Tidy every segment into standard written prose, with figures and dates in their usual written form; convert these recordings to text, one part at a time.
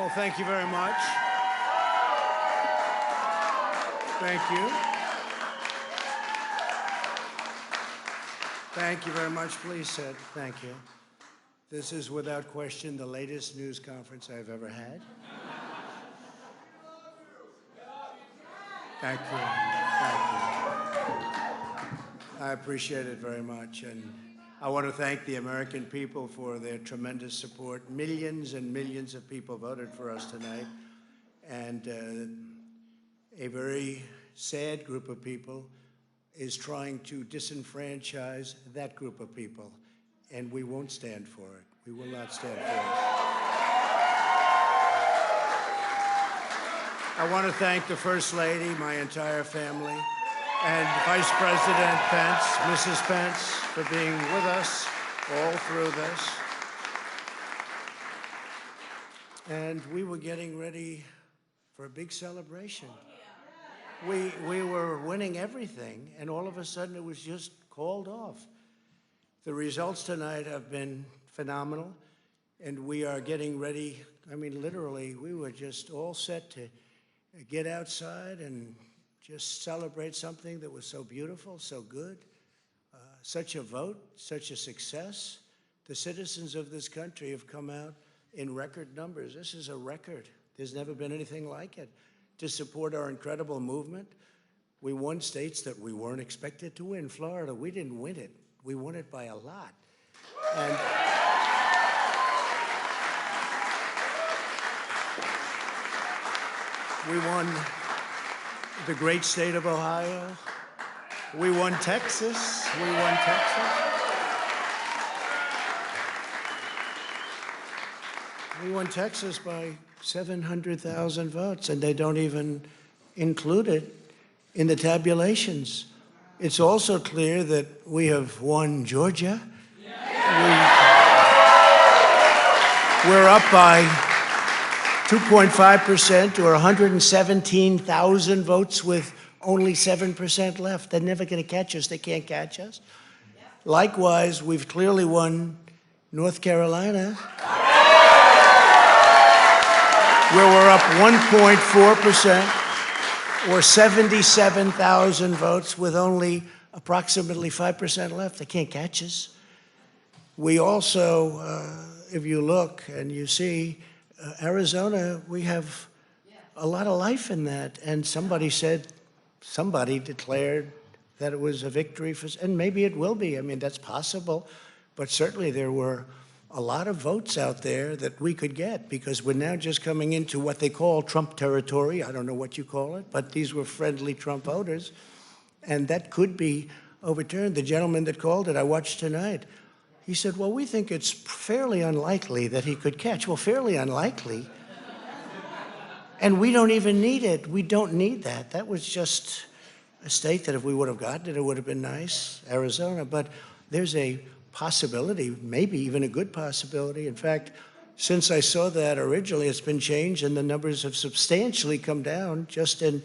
Well, thank you very much. Thank you. Thank you very much. Please sit. Thank you. This is, without question, the latest news conference I've ever had. Thank you. Thank you. I appreciate it very much. And I want to thank the American people for their tremendous support. Millions and millions of people voted for us tonight. And a very sad group of people is trying to disenfranchise that group of people. And we won't stand for it. We will not stand for it. I want to thank the First Lady, my entire family, and Vice President Pence, Mrs. Pence, for being with us all through this. And we were getting ready for a big celebration. We were winning everything, and all of a sudden it was just called off. The results tonight have been phenomenal, and we are getting ready. I mean, literally, we were just all set to get outside and just celebrate something that was so beautiful, so good, such a vote, such a success. The citizens of this country have come out in record numbers. This is a record. There's never been anything like it. To support our incredible movement, we won states that we weren't expected to win. Florida, we didn't win it. We won it by a lot. And we won the great state of Ohio. We won Texas. We won Texas. We won Texas by 700,000 votes, and they don't even include it in the tabulations. It's also clear that we have won Georgia. We're up by 2.5% or 117,000 votes with only 7% left. They're never going to catch us. They can't catch us. Likewise, we've clearly won North Carolina, where we're up 1.4% or 77,000 votes with only approximately 5% left. They can't catch us. We also, if you look and you see, Arizona, we have a lot of life in that. And somebody declared that it was a victory for, and maybe it will be. I mean, that's possible. But certainly there were a lot of votes out there that we could get, because we're now just coming into what they call Trump territory. I don't know what you call it, but these were friendly Trump voters. And that could be overturned. The gentleman that called it, I watched tonight, he said, well, we think it's fairly unlikely that he could catch. Well, fairly unlikely. And we don't even need it. We don't need that. That was just a state that if we would have gotten it, it would have been nice, Arizona. But there's a possibility, maybe even a good possibility. In fact, since I saw that originally, it's been changed, and the numbers have substantially come down just in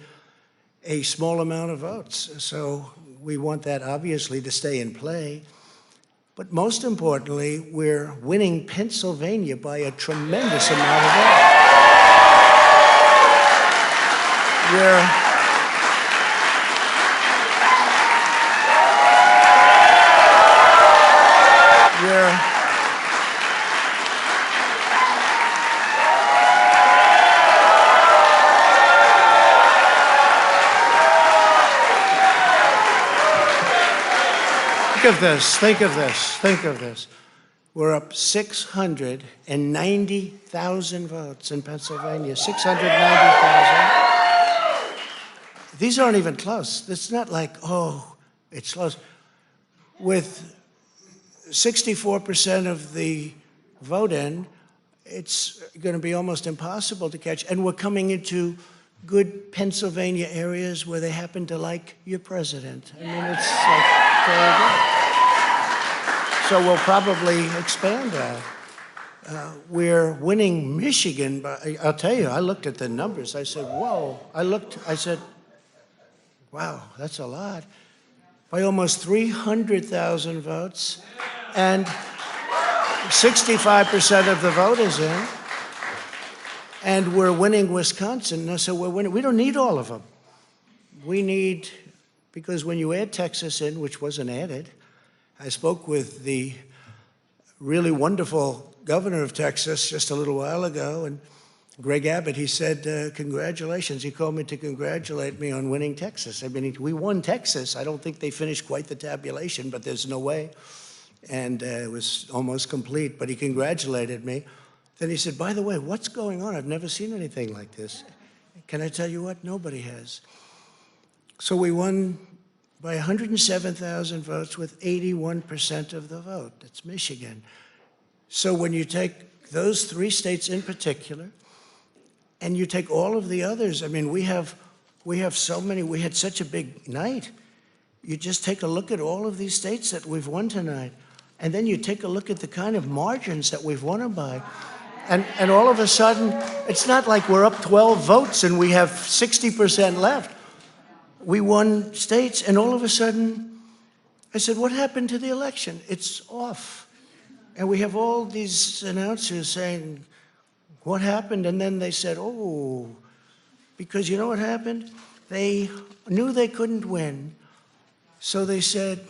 a small amount of votes. So we want that, obviously, to stay in play. But most importantly, we're winning Pennsylvania by a tremendous amount of votes. Think of this. We're up 690,000 votes in Pennsylvania, 690,000. These aren't even close. It's not like, oh, it's close. With 64% of the vote in, it's going to be almost impossible to catch. And we're coming into good Pennsylvania areas where they happen to like your president. I mean, it's like very good. So we'll probably expand that. We're winning Michigan, but I'll tell you, I looked at the numbers. I said, whoa. I said, wow, that's a lot. By almost 300,000 votes, and 65% of the vote is in. and we're winning Wisconsin. Now, so we're winning. We don't need all of them. We need, because when you add Texas in, which wasn't added, I spoke with the really wonderful governor of Texas just a little while ago, and Greg Abbott, he said, congratulations. He called me to congratulate me on winning Texas. I mean, we won Texas. I don't think they finished quite the tabulation, but there's no way. And it was almost complete, but he congratulated me. Then he said, by the way, what's going on? I've never seen anything like this. Can I tell you what? Nobody has. So we won by 107,000 votes with 81% of the vote. That's Michigan. So when you take those 3 states in particular, and you take all of the others, I mean, we have so many, we had such a big night. You just take a look at all of these states that we've won tonight, and then you take a look at the kind of margins that we've won them by. And all of a sudden, it's not like we're up 12 votes and we have 60% left. We won states, and all of a sudden, I said, what happened to the election? It's off. And we have all these announcers saying, what happened? And then they said, oh, because you know what happened? They knew they couldn't win, so they said,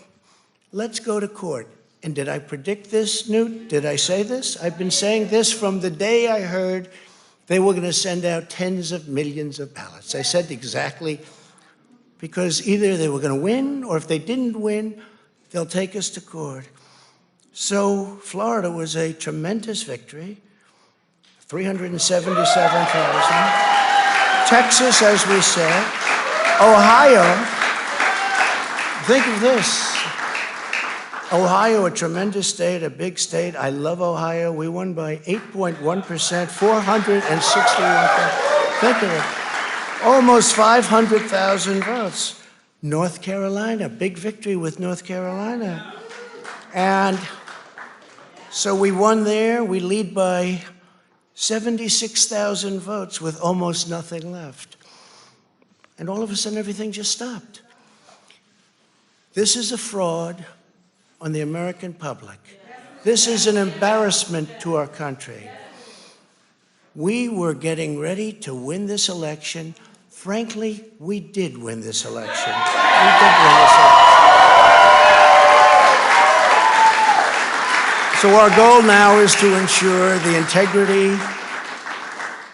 let's go to court. And did I predict this, Newt? Did I say this? I've been saying this from the day I heard they were going to send out tens of millions of ballots. I said exactly, because either they were going to win, or if they didn't win, they'll take us to court. So Florida was a tremendous victory, 377,000. Texas, as we said. Ohio, think of this. Ohio, a tremendous state, a big state. I love Ohio. We won by 8.1%, 461,000. Think of it. Almost 500,000 votes. North Carolina, big victory with North Carolina. And so we won there. We lead by 76,000 votes with almost nothing left. And all of a sudden, everything just stopped. This is a fraud on the American public. This is an embarrassment to our country. We were getting ready to win this election. Frankly, we did win this election. We did win this election. So our goal now is to ensure the integrity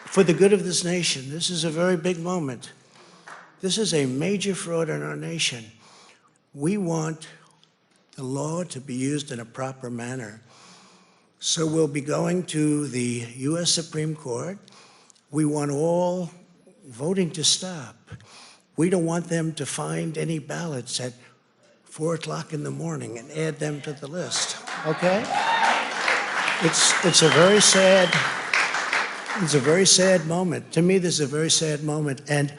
for the good of this nation. This is a very big moment. This is a major fraud in our nation. We want the law to be used in a proper manner. So we'll be going to the U.S. Supreme Court. We want all voting to stop. We don't want them to find any ballots at 4 o'clock in the morning and add them to the list, okay? It's a very sad moment. To me, this is a very sad moment, and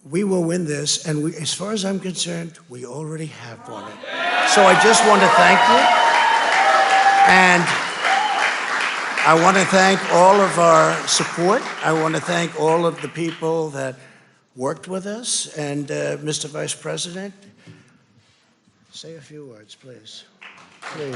we will win this, and as far as I'm concerned, we already have won it. So I just want to thank you, and I want to thank all of our support. I want to thank all of the people that worked with us, and Mr. Vice President, say a few words, please. Please.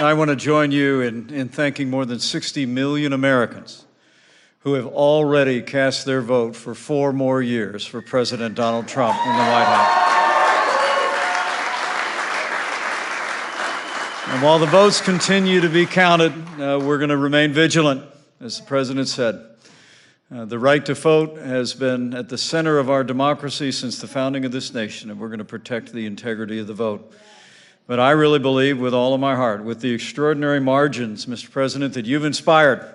I want to join you in thanking more than 60 million Americans who have already cast their vote for 4 more years for President Donald Trump in the White House. And while the votes continue to be counted, we're going to remain vigilant, as the President said. The right to vote has been at the center of our democracy since the founding of this nation, and we're going to protect the integrity of the vote. But I really believe with all of my heart, with the extraordinary margins, Mr. President, that you've inspired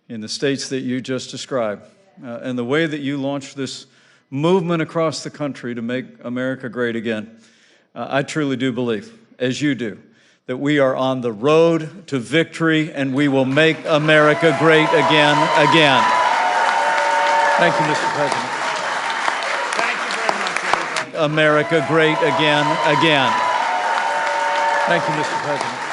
in the states that you just described, and the way that you launched this movement across the country to make America great again, I truly do believe, as you do, that we are on the road to victory and we will make America great again. Thank you, Mr. President. Thank you very much, everybody. America great again. Thank you, Mr. President.